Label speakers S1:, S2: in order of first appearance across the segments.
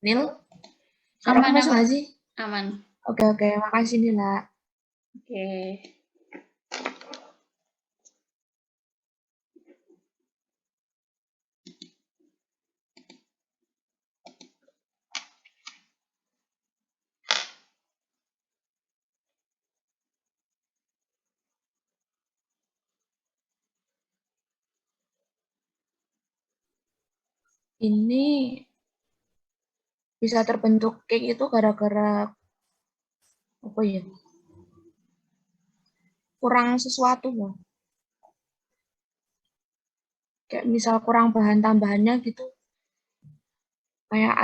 S1: Nil, suaraku
S2: Aman,
S1: masuk
S2: aman.
S1: nggak sih?
S2: Aman.
S1: Oke, makasih Nila.
S2: Oke.
S1: Ini bisa terbentuk cake itu gara-gara apa ya? Kurang sesuatu loh. Kayak misal kurang bahan tambahannya gitu. Kayak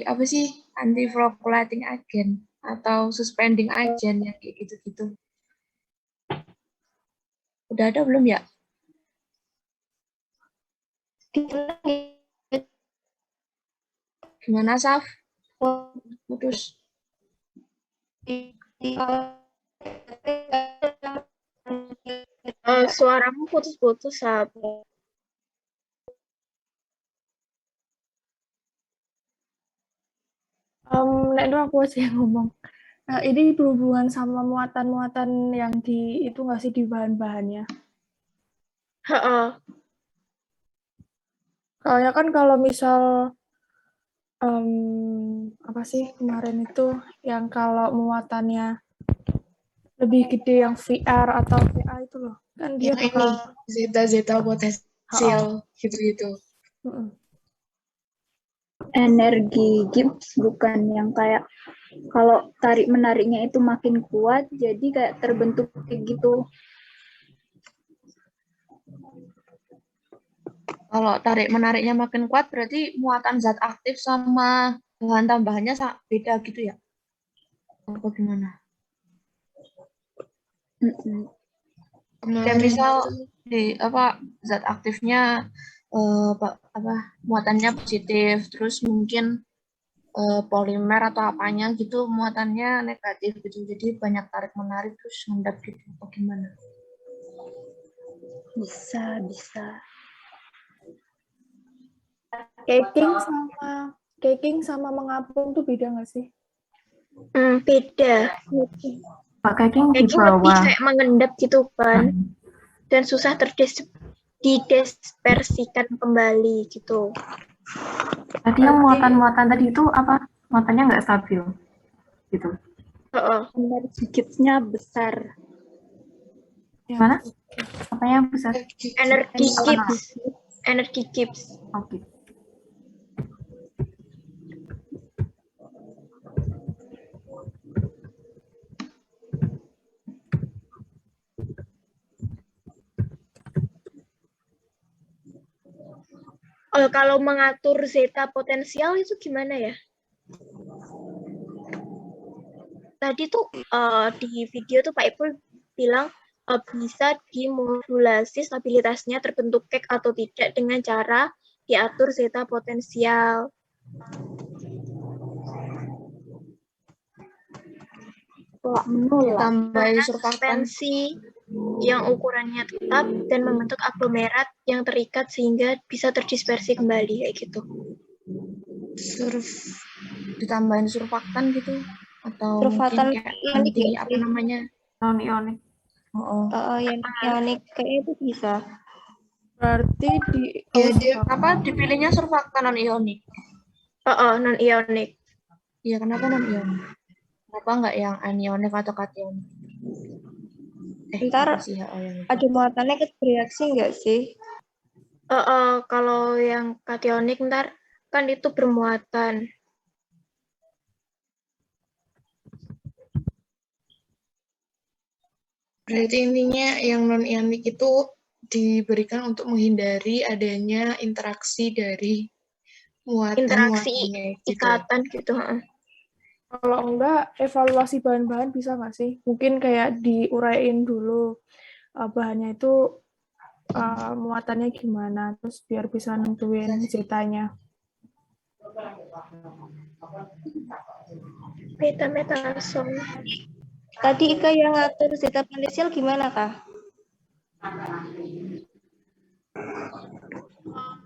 S1: apa sih? Anti flocculating agent atau suspending agent yang kayak gitu-gitu. Udah ada belum ya? Gimana, Saf? Putus.
S3: Suaramu putus-putus, Sab.
S4: Nek itu aku aja yang ngomong. Nah, ini berhubungan sama muatan-muatan yang di itu nggak sih di bahan-bahannya?
S3: Heeh.
S4: Soalnya kan kalau misal apa sih kemarin itu yang kalau muatannya lebih gede yang VR atau VA itu loh, kan dia
S1: Yang
S4: bakal
S1: ini zeta potensial gitu-gitu.
S5: Energi Gibbs bukan yang kayak kalau tarik menariknya itu makin kuat jadi kayak terbentuk kayak gitu.
S1: Kalau tarik menariknya makin kuat berarti muatan zat aktif sama bahan tambahannya beda gitu ya? Apa gimana? Kayak misal di zat aktifnya muatannya positif, terus mungkin polimer atau apanya gitu muatannya negatif gitu, jadi banyak tarik menarik terus ngendap gitu. Apa gimana?
S5: Bisa.
S4: Caking sama mengapung tuh beda nggak sih?
S3: Beda.
S6: Pak caking di
S3: Caking lebih
S6: bawah.
S3: kayak mengendap gitu kan, dan susah didispersikan kembali gitu.
S6: Tadi yang muatan-muatan tadi itu apa? Muatannya nggak stabil, gitu.
S5: Energi Gibbs-nya besar.
S6: Gimana? Apanya besar?
S3: Energi Gibbs.
S6: Oke.
S3: Kalau mengatur zeta potensial itu gimana ya? Tadi tuh di video tuh Pak Ipul bilang bisa dimodulasi stabilitasnya terbentuk cake atau tidak dengan cara diatur zeta potensial.
S1: Tambahin surfaktan
S3: yang ukurannya tetap dan membentuk aglomerat yang terikat sehingga bisa terdispersi kembali kayak gitu.
S1: Ditambahin surfaktan gitu atau mungkin kayak anti apa namanya
S6: non-ionik.
S3: Yang ionik kayak itu bisa.
S4: Berarti
S1: dipilihnya surfaktan non ionik.
S3: Non ionik.
S1: Iya, kenapa non ionik? Kenapa nggak yang anionik atau kationik?
S3: Ntar ada muatannya ke bereaksi nggak sih? Kalau yang kationik ntar kan itu bermuatan.
S1: Berarti intinya yang non-ionik itu diberikan untuk menghindari adanya interaksi dari muatan-muatannya gitu.
S3: Ikatan gitu.
S4: Kalau enggak, evaluasi bahan-bahan bisa nggak sih? Mungkin kayak diuraiin dulu bahannya itu muatannya gimana, terus biar bisa nentuin zetanya.
S3: Beta-metason. Tadi Ika yang ngatur zeta potensial gimana, Kak?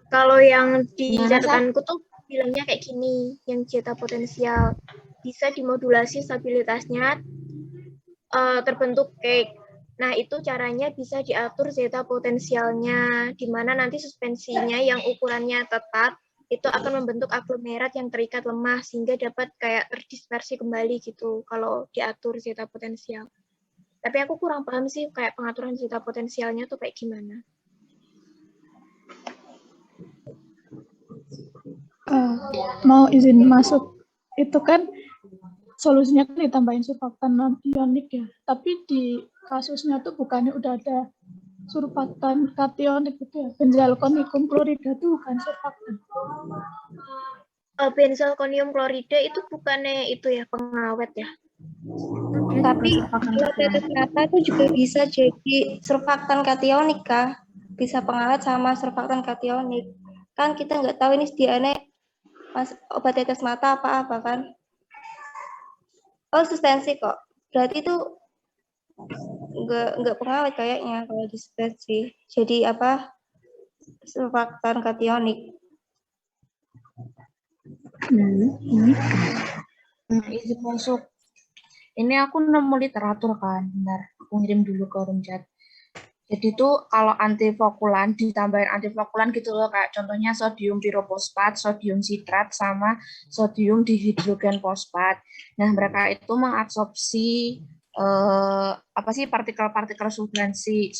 S3: Kalau yang di catatanku tuh bilangnya kayak gini, yang zeta potensial bisa dimodulasi stabilitasnya terbentuk cake. Nah, itu caranya bisa diatur zeta potensialnya, di mana nanti suspensinya yang ukurannya tetap, itu akan membentuk aglomerat yang terikat lemah, sehingga dapat kayak terdispersi kembali gitu, kalau diatur zeta potensial. Tapi aku kurang paham sih, kayak pengaturan zeta potensialnya tuh kayak gimana.
S2: Mau izin masuk, itu kan solusinya kan ditambahin surfaktan non-ionik ya, tapi di kasusnya tuh bukannya udah ada surfaktan kationik gitu ya, benzalkonium klorida tuh bukan surfaktan.
S3: Benzalkonium klorida itu bukannya itu ya pengawet ya?
S7: Tapi kalau tetes mata itu juga bisa jadi surfaktan kationik kah? Bisa pengawet sama surfaktan kationik. Kan kita nggak tahu ini sediaannya obat tetes mata apa-apa kan? Oh, suspensi kok. Berarti itu nggak pengawet kayaknya kalau di suspensi. Jadi apa? Surfaktan kationik.
S1: Izin masuk. Ini aku nemu literatur kan, bentar. Aku ngirim dulu ke room chat. Jadi tuh kalau antifokulan ditambahin antifokulan gitu loh, kayak contohnya sodium piroposfat, sodium sitrat, sama sodium dihidrogen fosfat. Nah, mereka itu mengabsorpsi apa sih partikel-partikel suspensi.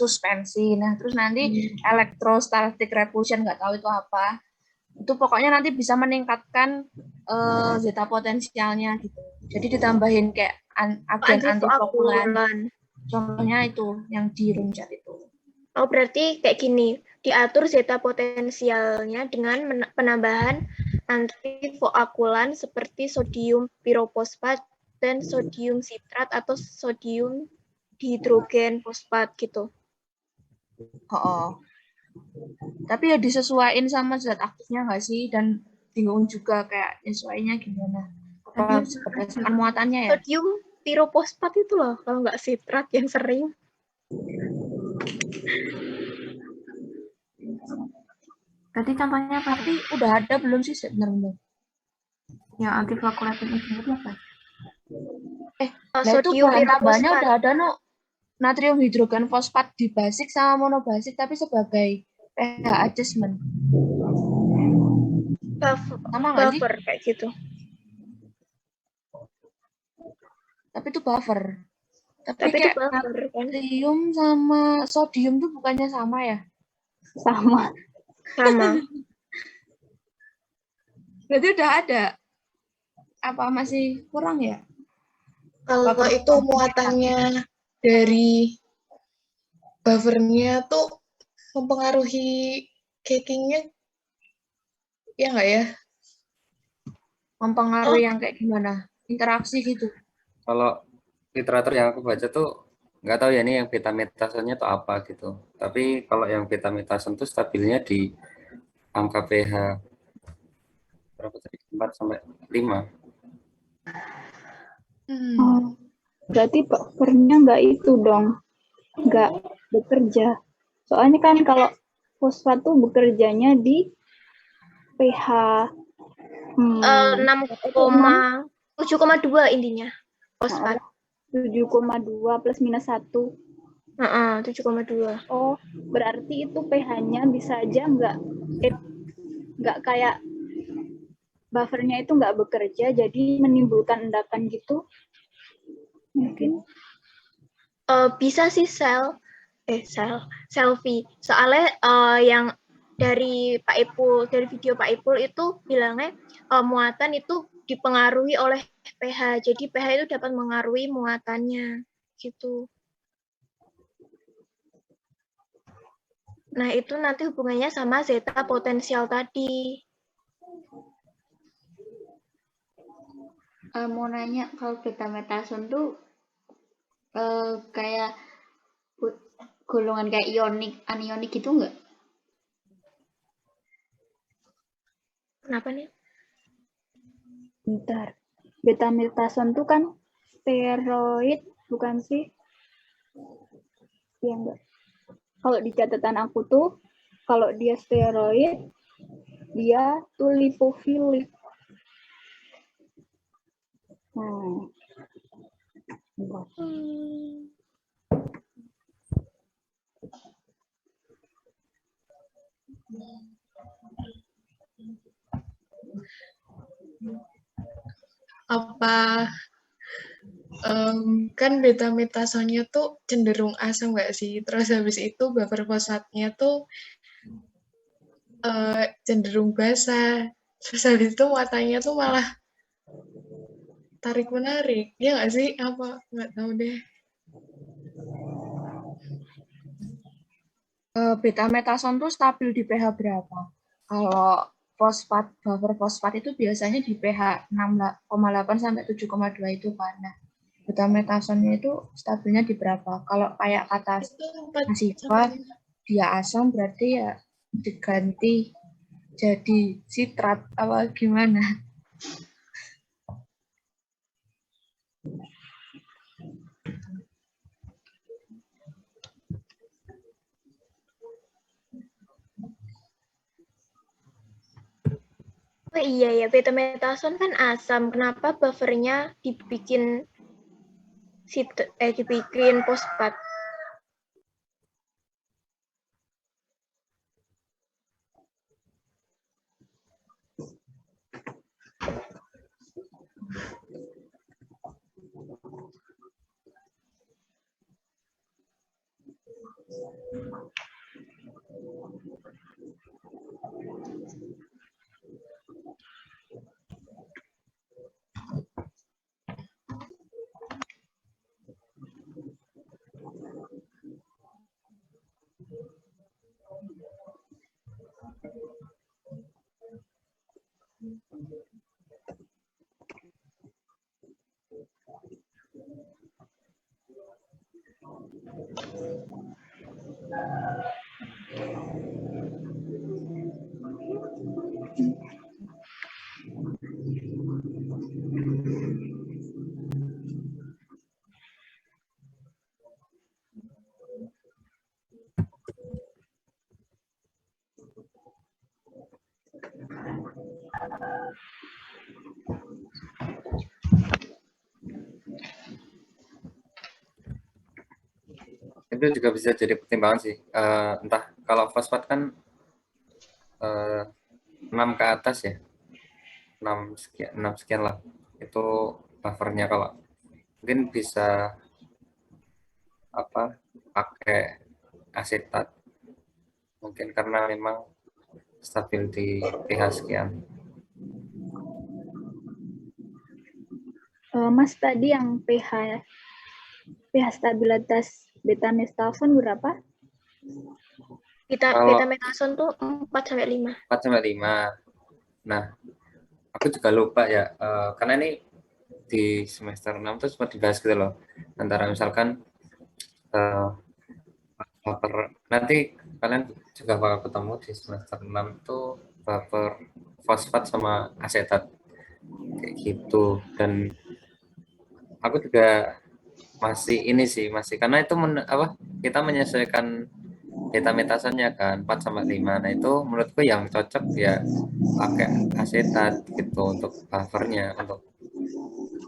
S1: Nah, terus nanti electrostatic repulsion, nggak tahu itu apa. Itu pokoknya nanti bisa meningkatkan zeta potensialnya gitu. Jadi ditambahin kayak agen antifokulan. Contohnya itu yang di room chat itu.
S3: Oh, berarti kayak gini, diatur zeta potensialnya dengan penambahan antifoakulan seperti sodium piroposfat dan sodium sitrat atau sodium dihidrogen fosfat gitu.
S1: Oh. Tapi ya disesuaikan sama zat aktifnya nggak sih? Dan bingung juga kayak nyesuainya gimana. Apa berdasarkan muatannya ya?
S3: Sodium piroposfat itu loh, kalau nggak sitrat yang sering.
S6: Berarti contohnya apa?
S1: Tapi udah ada belum sih sebenarnya?
S6: Ya, anticoagulating agent itu apa?
S1: Nah itu bahan tambahannya udah ada no. Natrium hidrogen fosfat di basic sama monobasic tapi sebagai pH adjustment.
S3: Buffer kayak gitu.
S1: Tapi itu buffer.
S3: Tapi
S1: kayak
S3: itu buffer kan?
S1: natrium sama sodium tuh bukannya sama ya?
S5: Sama.
S1: Berarti udah ada. Apa masih kurang ya?
S8: Kalau itu muatannya dari buffernya tuh mempengaruhi cakingnya, ya nggak ya?
S1: Mempengaruhi yang kayak gimana? Interaksi gitu.
S9: Kalau literatur yang aku baca tuh nggak tahu ya ini yang beta-metasennya tuh apa gitu. Tapi kalau yang beta-metasen tuh stabilnya di angka pH berapa tadi? 4 sampai 5.
S5: Berarti buffernya nggak itu dong, nggak bekerja. Soalnya kan kalau fosfat tuh bekerjanya di pH
S3: 7,2 intinya fosfat.
S5: 7,2 plus minus 1.
S3: 7,2.
S5: Oh, berarti itu pH-nya bisa aja nggak kayak buffernya itu nggak bekerja, jadi menimbulkan endapan gitu. Mungkin.
S3: Bisa sih selfie. Soalnya yang dari Pak Ipul, dari video Pak Ipul itu bilangnya muatan itu dipengaruhi oleh pH. Jadi pH itu dapat mengaruhi muatannya gitu. Nah, itu nanti hubungannya sama zeta potensial tadi.
S10: Mau nanya, kalau beta-metason tuh kayak golongan kayak ionik, anionik gitu enggak?
S3: Kenapa nih?
S5: Bentar. Beta-metason tuh kan steroid, bukan sih? Iya enggak? Kalau di catatan aku tuh, kalau dia steroid, Dia tuh lipofilik. Bentar.
S8: Apa kan betametasonnya tuh cenderung asam nggak sih? Terus habis itu buffer fosfatnya tuh cenderung basah. Terus habis itu muatannya tuh malah tarik menarik. Ya nggak sih? Apa? Nggak tahu deh.
S1: Betametason tuh stabil di pH berapa? Kalau buffer fosfat itu biasanya di pH 6,8 sampai 7,2 itu kan. Nah, betametasonnya itu stabilnya di berapa? Kalau kayak kata
S8: Itu 4
S1: Siva,
S8: sampai 5.
S1: dia asam berarti ya diganti jadi sitrat apa gimana?
S3: Oh iya ya, betametason kan asam. Kenapa buffernya dibikin fosfat?
S9: Itu juga bisa jadi pertimbangan sih. Entah kalau fosfat kan 6 ke atas ya, 6 sekian lah. Itu buffernya. Kalau mungkin bisa pakai asetat, mungkin karena memang stabil di pH sekian.
S5: Mas tadi yang pH stabilitas betametason berapa?
S9: Kalau
S3: Betametason tuh 4 sampai 5.
S9: 4 sampai 5. Nah, aku juga lupa ya, karena ini di semester 6 tuh sempat dibahas gitu loh. Antara misalkan nanti kalian juga bakal ketemu di semester 6 itu buffer fosfat sama asetat kayak gitu. Dan aku juga masih karena itu kita menyesuaikan betametasonnya kan 4 sampai 5. Nah, itu menurutku yang cocok ya pakai asetat gitu untuk buffernya, untuk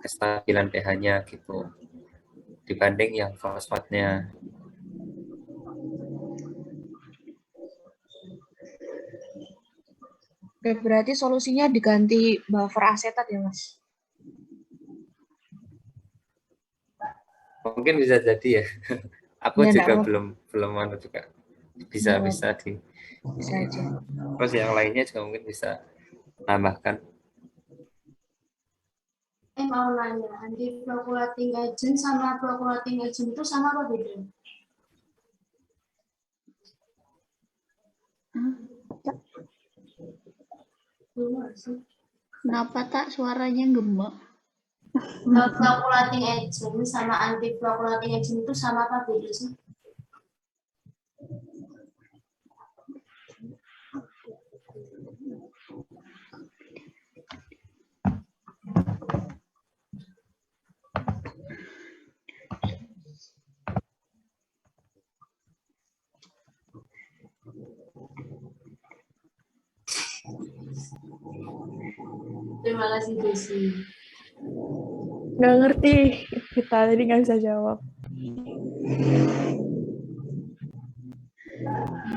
S9: kestabilan pH-nya gitu, dibanding yang fosfatnya.
S1: Oke, berarti solusinya diganti buffer asetat ya, Mas?
S9: Mungkin bisa jadi ya. Aku
S1: Ya,
S9: juga
S1: enggak
S9: belum juga bisa
S1: bisa aja.
S9: Terus yang lainnya juga mungkin bisa tambahkan.
S11: Mau nanya, antiflocculating agent sama flocculating agent itu sama apa beda?
S10: Kenapa tak suaranya gemek?
S11: Flocculating agent sama antiflocculating agent itu sama apa beda sih? Terima kasih Desi.
S4: Nggak ngerti kita, jadi nggak bisa jawab.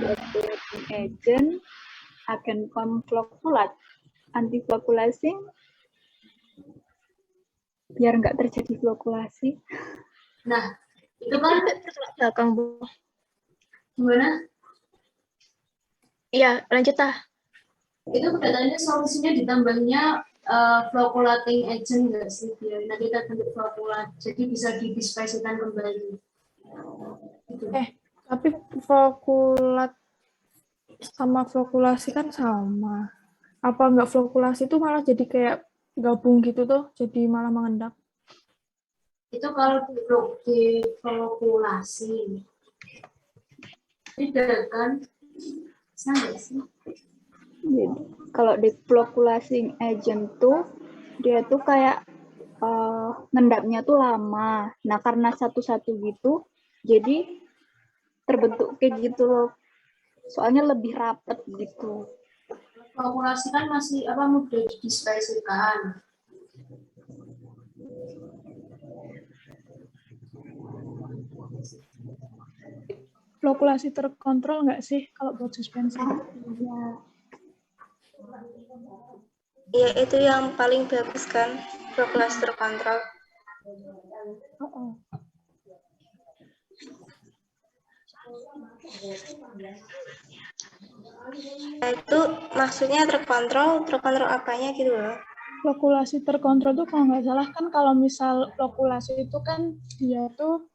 S5: Flocculating agent, agen konflokulat, antiflokulasi, biar nggak terjadi flokulasi.
S11: Nah, itu kan
S3: Bertolak belakang, Bu.
S11: gimana?
S3: Iya, lanjut ah.
S11: Itu katanya solusinya ditambahnya flocculating agent nggak sih? Biar nanti terbentuk flokkulat. Jadi bisa didispersikan kembali. Gitu.
S4: Tapi flokulat sama flokulasi kan sama. Apa nggak flokulasi itu malah jadi kayak gabung gitu tuh, jadi malah mengendap.
S11: Itu kalau di flokulasi. Tidak kan? Sama sih.
S5: Jadi, kalau di flocculating agent tuh, dia tuh kayak ngendapnya tuh lama. Nah, karena satu-satu gitu, jadi terbentuk kayak gitu loh. Soalnya lebih rapet gitu.
S11: Flokulasi kan masih mudah didispersikan.
S2: Flokulasi terkontrol nggak sih kalau buat suspensi?
S7: Ya, itu yang paling bagus kan, flokulasi terkontrol. Nah, itu maksudnya terkontrol apanya gitu loh.
S2: Flokulasi terkontrol tuh kalau nggak salah kan kalau misal flokulasi itu kan dia tuh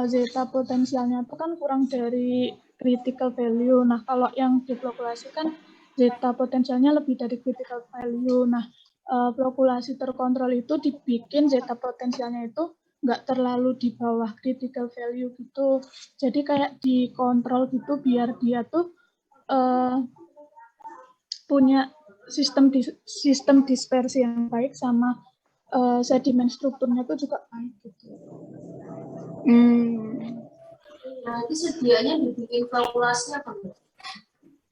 S2: zeta potensialnya itu kan kurang dari critical value. Nah, kalau yang diflokulasi kan zeta potensialnya lebih dari critical value. Nah, flokulasi terkontrol itu dibikin zeta potensialnya itu nggak terlalu di bawah critical value gitu. Jadi kayak dikontrol gitu biar dia tuh punya sistem dispersi yang baik sama sedimen strukturnya itu juga baik gitu.
S11: Nanti sedianya dibikin flokulasi apa enggak?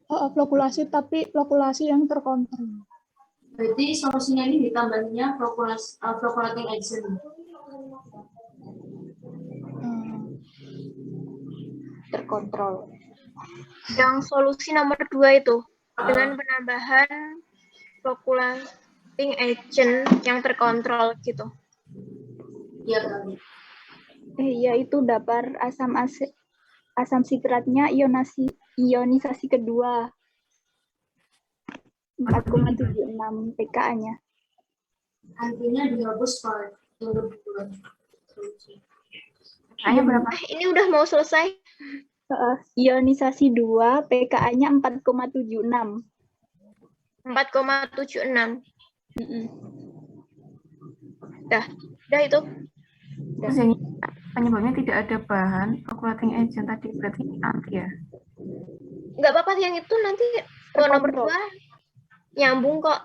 S2: Flokulasi, tapi flokulasi yang terkontrol.
S11: Berarti solusinya ini ditambahinnya flocculating agent.
S5: Terkontrol.
S3: Yang solusi nomor 2 itu, dengan penambahan flocculating agent yang terkontrol gitu.
S11: Iya, Kak.
S5: Iya, itu dapar asam sitratnya ionisasi kedua. 4,76 pKa-nya.
S11: Artinya dihapus Pak. Yang kedua.
S6: Kayaknya berapa?
S3: Ini udah mau selesai.
S5: Ionisasi 2, pKa-nya 4,76.
S3: 4,76. Udah itu.
S6: Terus yang penyebabnya tidak ada bahan flocculating agent tadi berarti anti ya?
S3: Nggak apa-apa yang itu nanti nomor 2 nyambung kok.